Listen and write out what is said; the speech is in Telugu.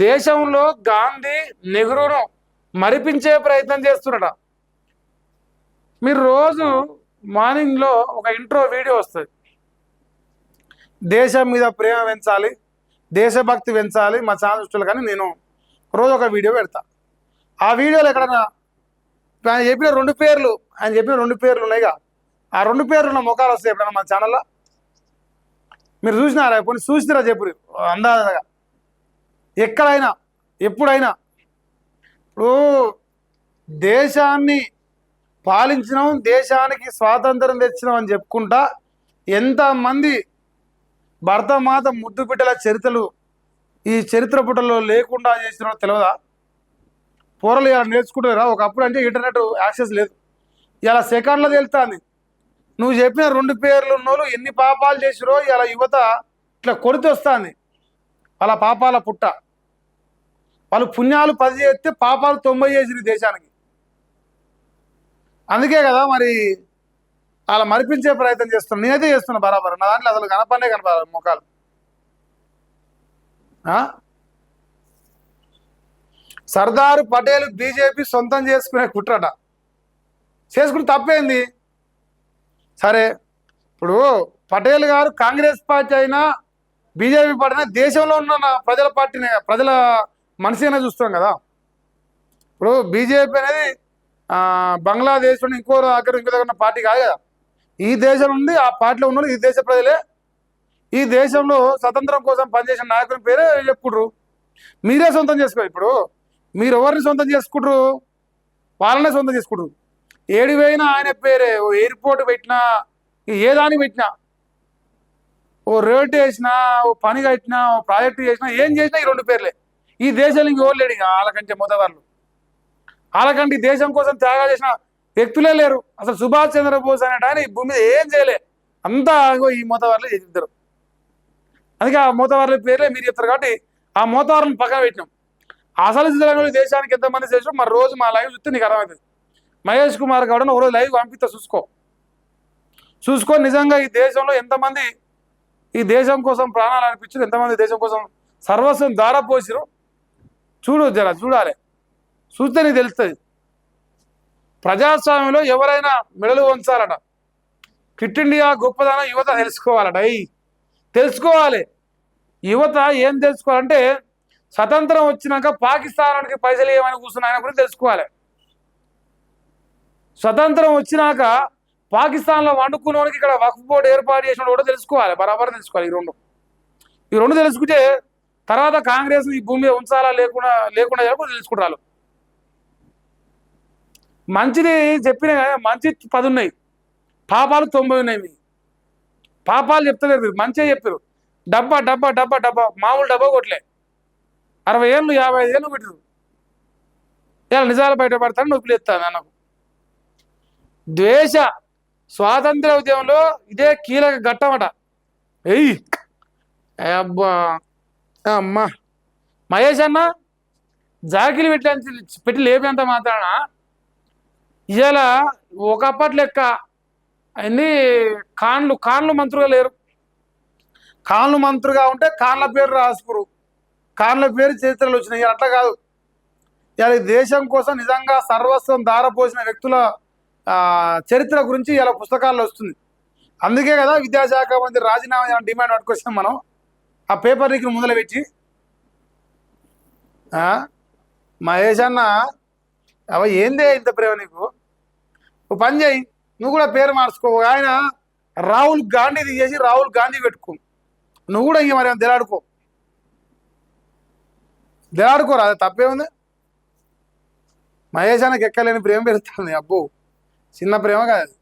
దేశంలో గాంధీ నెహ్రూను మరిపించే ప్రయత్నం చేస్తున్నాడ. మీరు రోజు మార్నింగ్లో ఒక ఇంట్రో వీడియో వస్తుంది, దేశం మీద ప్రేమ పెంచాలి, దేశభక్తి పెంచాలి మా ఛానల్. కానీ నేను రోజు ఒక వీడియో పెడతా. ఆ వీడియోలో ఎక్కడన్నా ఆయన చెప్పిన రెండు పేర్లు ఉన్నాయిగా, ఆ రెండు పేర్లు ఉన్న ముఖాలు వస్తాయి ఎప్పుడన్నా మన ఛానల్లో? మీరు చూసినారా? కొన్ని చూసినారా చెప్పు అందాజగా. ఎక్కడైనా ఎప్పుడైనా ఇప్పుడు దేశాన్ని పాలించినాం, దేశానికి స్వాతంత్రం తెచ్చినాం అని చెప్పుకుంటా ఎంతమంది భరతమాత ముద్దు బిడ్డల చరిత్రలు ఈ చరిత్ర పుటల్లో లేకుండా చేసినా తెలియదా? పూరలు ఇలా నేర్చుకుంటారా? ఒకప్పుడు అంటే ఇంటర్నెట్ యాక్సెస్ లేదు, ఇలా సెకండ్లో తెలుస్తుంది. నువ్వు చెప్పిన రెండు పేర్లు ఉన్నోళ్ళు ఎన్ని పాపాలు చేసిరో ఇలా యువత ఇట్లా కొడితే వస్తుంది. వాళ్ళ పాపాల పుట్ట, వాళ్ళు పుణ్యాలు 10 చేస్తే పాపాలు 90 చేసిరు దేశానికి. అందుకే కదా మరి అలా మరిపించే ప్రయత్నం చేస్తున్నా. నేనైతే చేస్తున్నా బరాబర్. నా దాంట్లో అసలు కనపడే కనపడాలి ముఖాలు. సర్దార్ పటేల్ బీజేపీ సొంతం చేసుకునే కుట్రట. చేసుకుని తప్పేంది? సరే, ఇప్పుడు పటేల్ గారు కాంగ్రెస్ పార్టీ అయినా బీజేపీ పార్టీ అయినా దేశంలో ఉన్న ప్రజల పార్టీని, ప్రజల మనిషినే చూస్తాం కదా. ఇప్పుడు బీజేపీ అనేది బంగ్లాదేశ్ ఇంకో దగ్గర ఉన్న పార్టీ కాదు కదా. ఈ దేశం ఉంది, ఆ పార్టీలో ఉన్న ఈ దేశ ప్రజలే. ఈ దేశంలో స్వతంత్రం కోసం పనిచేసిన నాయకుని పేరే చెప్పుకుంటారు. మీరే సొంతం చేసుకో. ఇప్పుడు మీరు ఎవరిని సొంతం చేసుకుంటారు? వాళ్ళనే సొంతం చేసుకుంటారు. ఏడిపోయినా ఆయన పేరే. ఓ ఎయిర్పోర్ట్ పెట్టినా, ఏ దానికి పెట్టినా, ఓ రోడ్డు వేసినా, ఓ పని కట్టినా, ఓ ప్రాజెక్టు చేసినా, ఏం చేసినా ఈ రెండు పేర్లే. ఈ దేశాలు ఇంకెవరు లేడు. ఇక వాళ్ళకంటే మొదవాళ్ళు, వాళ్ళకంటే ఈ దేశం కోసం త్యాగాలు చేసిన వ్యక్తులే లేరు. అసలు సుభాష్ చంద్రబోస్ అనేట ఆయన ఈ భూమి మీద ఏం చేయలే, అంతా ఈ మోతవారులే చేసిద్దరు. అందుకే ఆ మోతవారుల పేర్లే మీరు చెప్తారు కాబట్టి ఆ మోతవారులను పక్కన పెట్టినాం. అసలు తెలంగాణ దేశానికి ఎంతమంది చేసినా మరి రోజు మా లైవ్ చూస్తే నీకు అర్థమవుతుంది. మహేష్ కుమార్ గౌడ్ ఒకరోజు లైవ్ పంపిస్తా, చూసుకో నిజంగా ఈ దేశంలో ఎంతమంది ఈ దేశం కోసం ప్రాణాలు అనిపించారు, ఎంతమంది దేశం కోసం సర్వస్వం దారపోసిరు చూడు. చూడాలి, చూస్తే నీకు తెలుస్తుంది. ప్రజాస్వామ్యంలో ఎవరైనా మెడలు వంచాలట. క్విట్ ఇండియా గొప్పదనం యువత తెలుసుకోవాలట. తెలుసుకోవాలి. యువత ఏం తెలుసుకోవాలంటే స్వతంత్రం వచ్చినాక పాకిస్తానానికి పైసలు ఏమైనా కూర్చున్న ఆయన గురించి తెలుసుకోవాలి. స్వతంత్రం వచ్చినాక పాకిస్తాన్లో వండుకున్నోనికి ఇక్కడ వక్ఫ్ బోర్డు ఏర్పాటు చేసిన కూడా తెలుసుకోవాలి, బరాబర్ తెలుసుకోవాలి. ఈ రెండు తెలుసుకుంటే తర్వాత కాంగ్రెస్ ఈ భూమి మీద ఉంచాలా లేకుండా తెలుసుకుంటారు. మంచిది చెప్పిన మంచి 10 ఉన్నాయి, పాపాలు 90 ఉన్నాయి. పాపాలు చెప్తలేరు మీరు, మంచిగా చెప్పారు. డబ్బా డబ్బా డబ్బా డబ్బా మామూలు డబ్బా కొట్టలే. 60 ఏళ్ళు 55 ఏళ్ళు పెట్టారు. ఇలా నిజాలు బయటపడతాను నొప్పులు ఎత్తాను. నాకు ద్వేష స్వాతంత్ర ఉద్యమంలో ఇదే కీలక ఘట్టమట. అబ్బా అమ్మా మహేష్ అన్న జాకిలు పెట్టి లేపినంత మాత్రాన ఇవాళ ఒకప్పటి లెక్క అన్ని కాన్లు మంత్రులుగా లేరు. కాన్లు మంత్రులుగా ఉంటే కాన్ల పేరు రాసుకురు, కాన్ల పేరు చరిత్రలు వచ్చినాయి. అట్లా కాదు. ఇలా దేశం కోసం నిజంగా సర్వస్వం దారపోసిన వ్యక్తుల చరిత్ర గురించి ఇలా పుస్తకాల్లో వస్తుంది. అందుకే కదా విద్యాశాఖ మంత్రి రాజీనామా డిమాండ్ పట్టుకొచ్చాం మనం. ఆ పేపర్ లీక్ ముందర పెట్టి మహేష్ అన్న అవ ఏందే ఇంత ప్రేమ నీకు? ఓ పని చేయి, నువ్వు కూడా పేరు మార్చుకో. ఆయన రాహుల్ గాంధీ తీసేసి రాహుల్ గాంధీ పెట్టుకో. నువ్వు కూడా ఇంక మరి దిలాడుకోరా, అది తప్పేముంది? మహేష్ అన్నకి ఎక్కలేని ప్రేమ పెరుగుతుంది. అబ్బో చిన్న ప్రేమ కాదు.